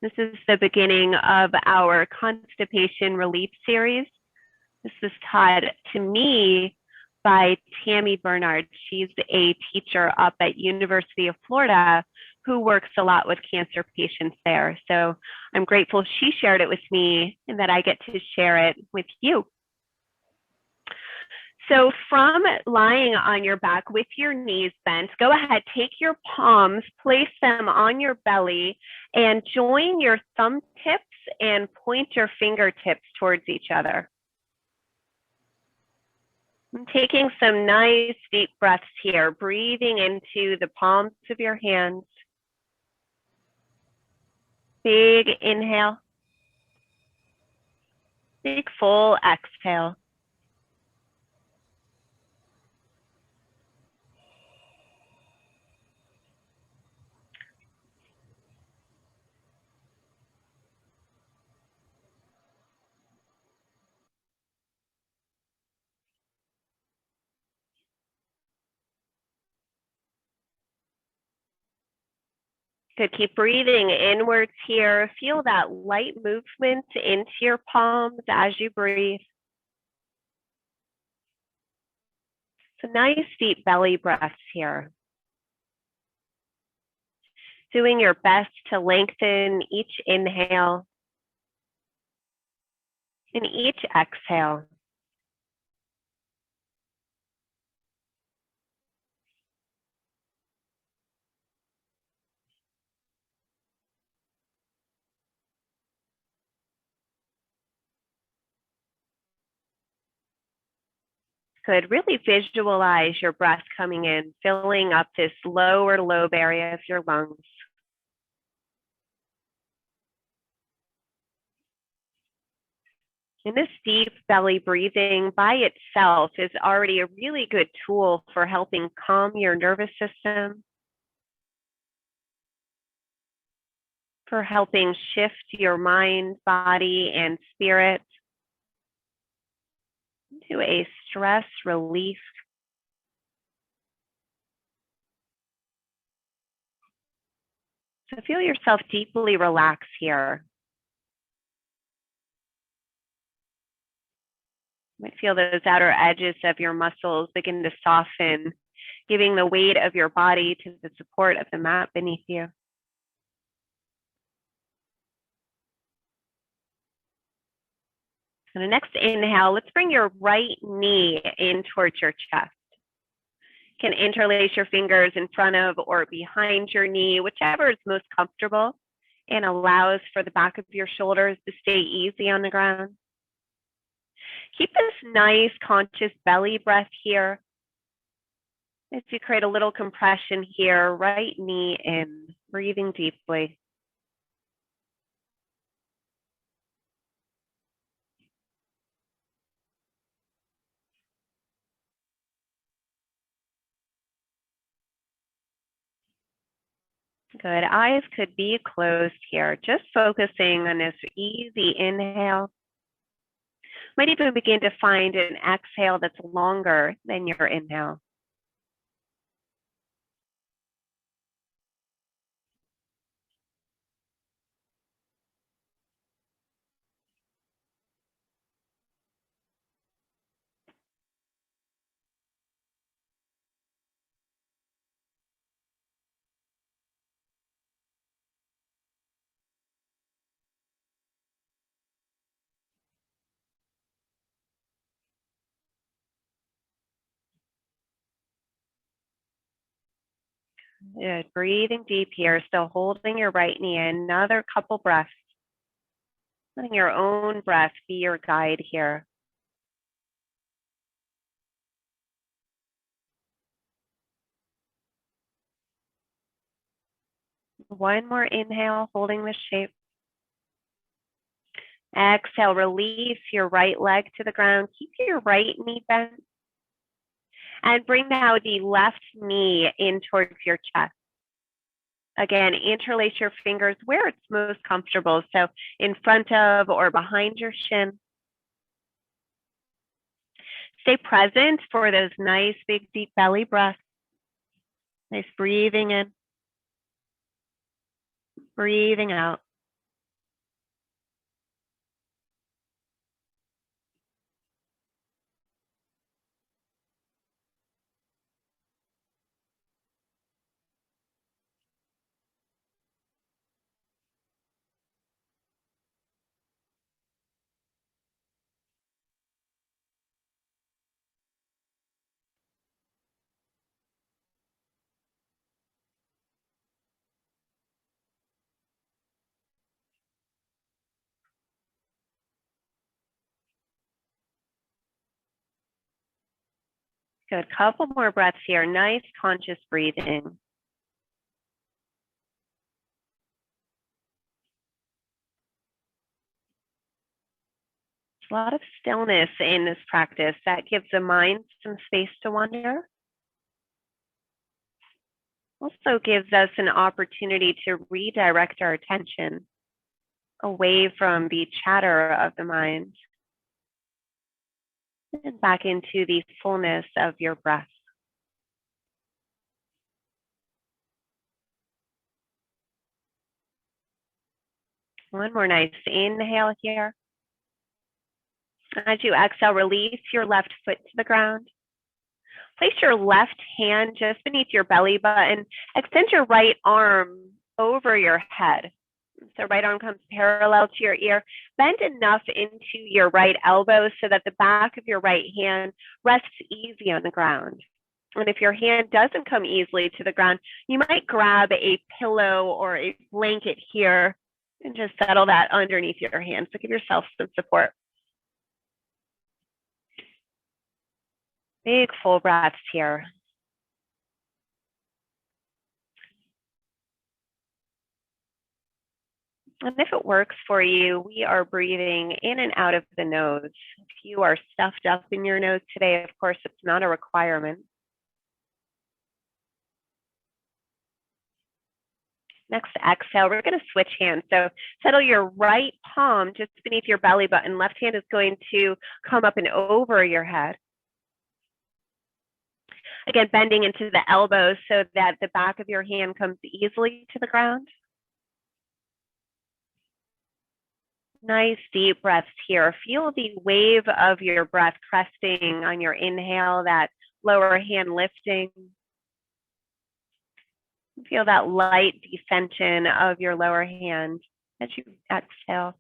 This is the beginning of our constipation relief series. This was taught to me by Tammy Bernard. She's a teacher up at University of Florida who works a lot with cancer patients there. So I'm grateful she shared it with me and that I get to share it with you. So from lying on your back with your knees bent, go ahead, take your palms, place them on your belly, and join your thumb tips and point your fingertips towards each other. I'm taking some nice deep breaths here, breathing into the palms of your hands. Big inhale. Big full exhale. Good, keep breathing inwards here. Feel that light movement into your palms as you breathe. So nice deep belly breaths here. Doing your best to lengthen each inhale and each exhale. Good, really visualize your breath coming in, filling up this lower lobe area of your lungs. And this deep belly breathing by itself is already a really good tool for helping calm your nervous system, for helping shift your mind, body, and spirit to a stress relief. So feel yourself deeply relax here. You might feel those outer edges of your muscles begin to soften, giving the weight of your body to the support of the mat beneath you. On the next inhale, let's bring your right knee in towards your chest. You can interlace your fingers in front of or behind your knee, whichever is most comfortable and allows for the back of your shoulders to stay easy on the ground. Keep this nice conscious belly breath here as you create a little compression here, right knee in, breathing deeply. Good, eyes could be closed here, just focusing on this easy inhale. Might even begin to find an exhale that's longer than your inhale. Good, breathing deep here, still holding your right knee in, another couple breaths. Letting your own breath be your guide here. One more inhale, holding the shape. Exhale, release your right leg to the ground. Keep your right knee bent. And bring now the left knee in towards your chest. Again, interlace your fingers where it's most comfortable. So in front of or behind your shin. Stay present for those nice, big, deep belly breaths. Nice breathing in, breathing out. Good. Couple more breaths here. Nice conscious breathing. A lot of stillness in this practice that gives the mind some space to wander. Also gives us an opportunity to redirect our attention away from the chatter of the mind and back into the fullness of your breath. One more nice inhale here. As you exhale, release your left foot to the ground. Place your left hand just beneath your belly button. Extend your right arm over your head. So right arm comes parallel to your ear. Bend enough into your right elbow so that the back of your right hand rests easy on the ground. And if your hand doesn't come easily to the ground, you might grab a pillow or a blanket here and just settle that underneath your hand. So give yourself some support. Big full breaths here. And if it works for you, we are breathing in and out of the nose. If you are stuffed up in your nose today, of course, it's not a requirement. Next exhale, we're going to switch hands. So settle your right palm just beneath your belly button. Left hand is going to come up and over your head. Again, bending into the elbows so that the back of your hand comes easily to the ground. Nice deep breaths here. Feel the wave of your breath cresting on your inhale, that lower hand lifting. Feel that light descension of your lower hand as you exhale.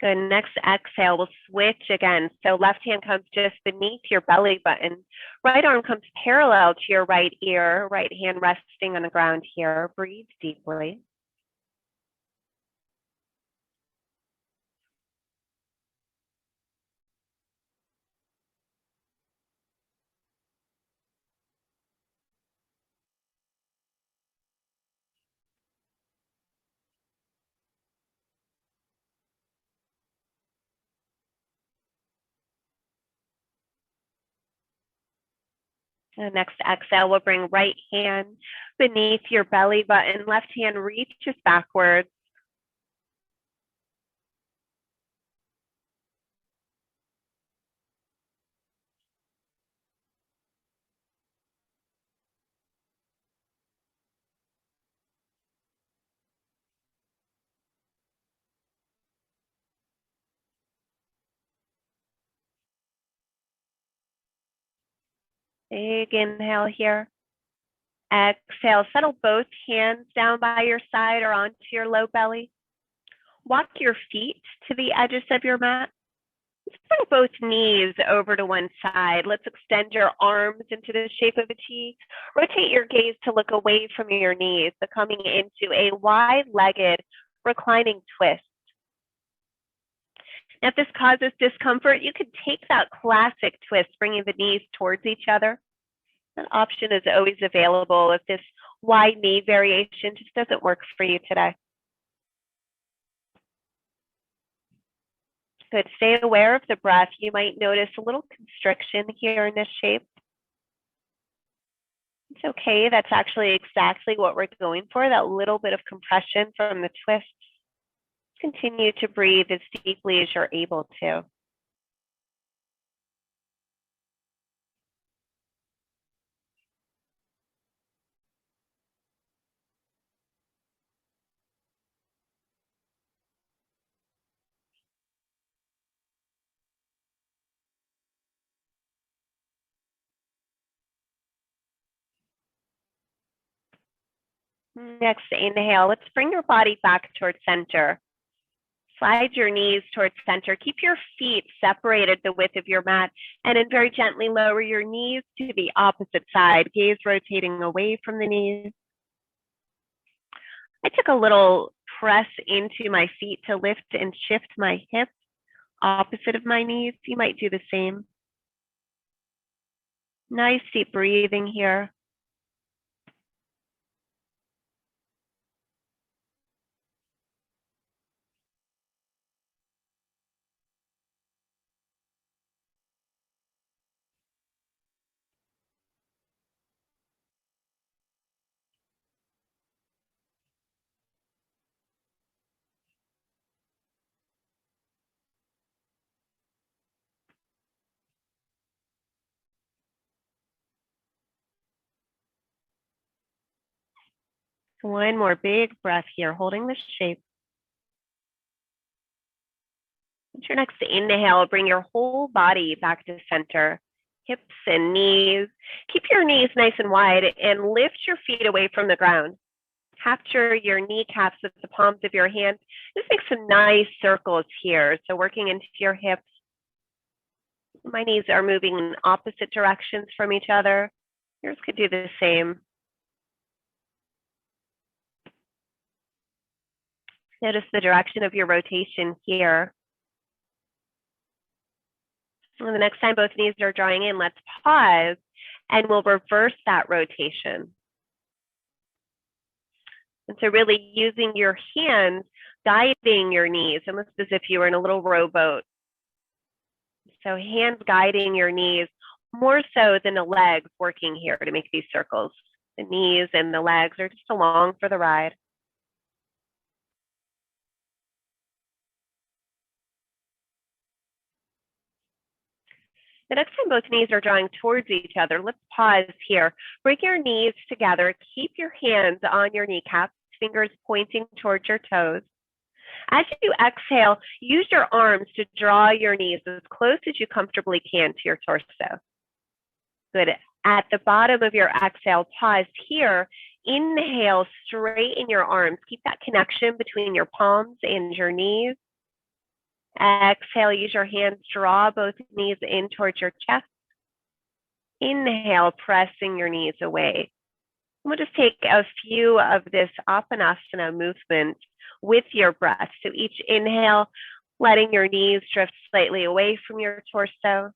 Good. Next exhale, we'll switch again. So left hand comes just beneath your belly button. Right arm comes parallel to your right ear. Right hand resting on the ground here. Breathe deeply. The next exhale, we'll bring right hand beneath your belly button. Left hand reaches backwards. Big inhale here. Exhale, settle both hands down by your side or onto your low belly. Walk your feet to the edges of your mat. Let's bring both knees over to one side. Let's extend your arms into the shape of a T. Rotate your gaze to look away from your knees, coming into a wide-legged reclining twist. Now, if this causes discomfort, you could take that classic twist, bringing the knees towards each other. That option is always available if this wide knee variation just doesn't work for you today. Good. Stay aware of the breath. You might notice a little constriction here in this shape. It's okay. That's actually exactly what we're going for, that little bit of compression from the twist. Continue to breathe as deeply as you're able to. Next inhale, let's bring your body back towards center. Slide your knees towards center. Keep your feet separated the width of your mat, and then very gently lower your knees to the opposite side, gaze rotating away from the knees. I took a little press into my feet to lift and shift my hips opposite of my knees. You might do the same. Nice deep breathing here. One more big breath here, holding the shape. With your next inhale, bring your whole body back to center, hips and knees. Keep your knees nice and wide and lift your feet away from the ground. Capture your kneecaps with the palms of your hands. Just make some nice circles here. So working into your hips. My knees are moving in opposite directions from each other. Yours could do the same. Notice the direction of your rotation here. And the next time both knees are drawing in, let's pause and we'll reverse that rotation. And so really using your hands, guiding your knees, almost as if you were in a little rowboat. So hands guiding your knees more so than the legs working here to make these circles. The knees and the legs are just along for the ride. The next time both knees are drawing towards each other, let's pause here. Bring your knees together. Keep your hands on your kneecaps, fingers pointing towards your toes. As you exhale, use your arms to draw your knees as close as you comfortably can to your torso. Good. At the bottom of your exhale, pause here. Inhale, straighten your arms. Keep that connection between your palms and your knees. Exhale, use your hands, draw both knees in towards your chest. Inhale, pressing your knees away. We'll just take a few of this Apana movement with your breath. So each inhale, letting your knees drift slightly away from your torso.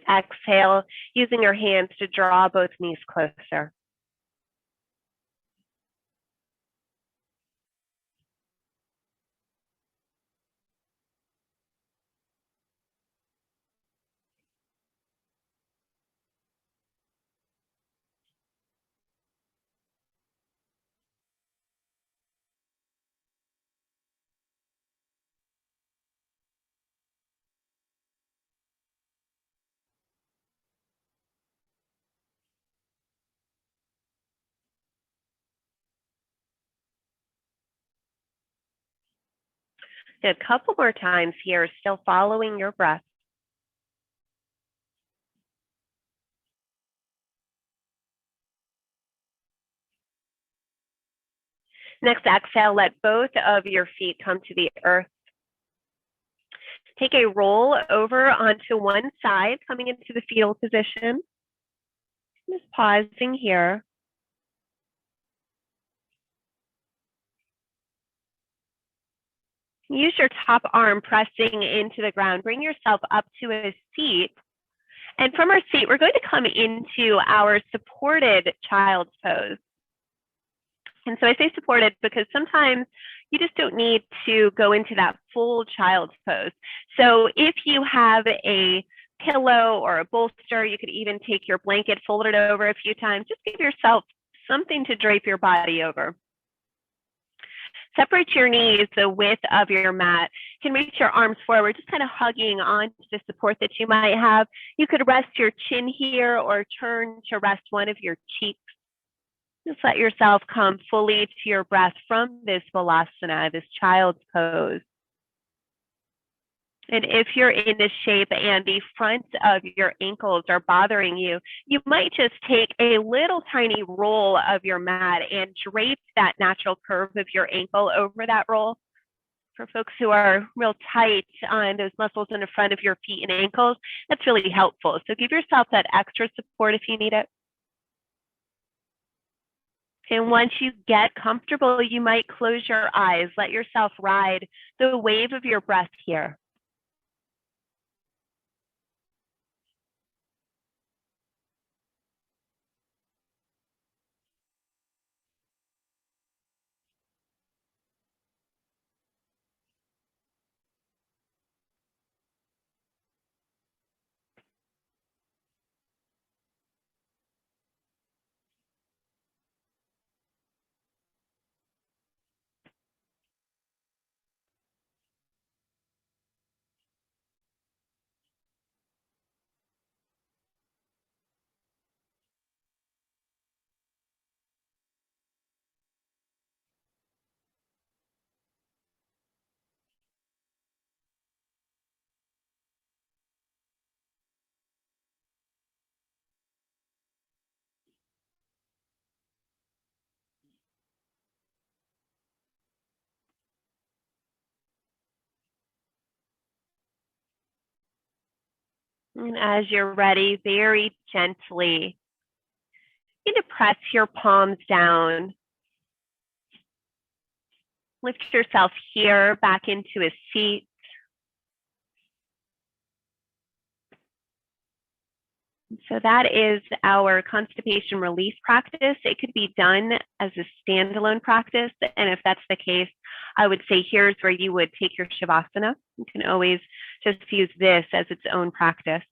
Exhale, using your hands to draw both knees closer. A couple more times here, still following your breath. Next exhale, let both of your feet come to the earth. Take a roll over onto one side, coming into the fetal position. Just pausing here. Use your top arm pressing into the ground. Bring yourself up to a seat. And from our seat, we're going to come into our supported child's pose. And so I say supported because sometimes you just don't need to go into that full child's pose. So if you have a pillow or a bolster, you could even take your blanket, fold it over a few times. Just give yourself something to drape your body over. Separate your knees the width of your mat. You can reach your arms forward, just kind of hugging on to the support that you might have. You could rest your chin here or turn to rest one of your cheeks. Just let yourself come fully to your breath from this balasana, this child's pose. And if you're in this shape and the front of your ankles are bothering you, you might just take a little tiny roll of your mat and drape that natural curve of your ankle over that roll. For folks who are real tight on those muscles in the front of your feet and ankles, that's really helpful. So give yourself that extra support if you need it. And once you get comfortable, you might close your eyes. Let yourself ride the wave of your breath here. And as you're ready, very gently, you need to press your palms down. Lift yourself here back into a seat. So that is our constipation release practice. It could be done as a standalone practice. And if that's the case, I would say here's where you would take your Shavasana. You can always just use this as its own practice.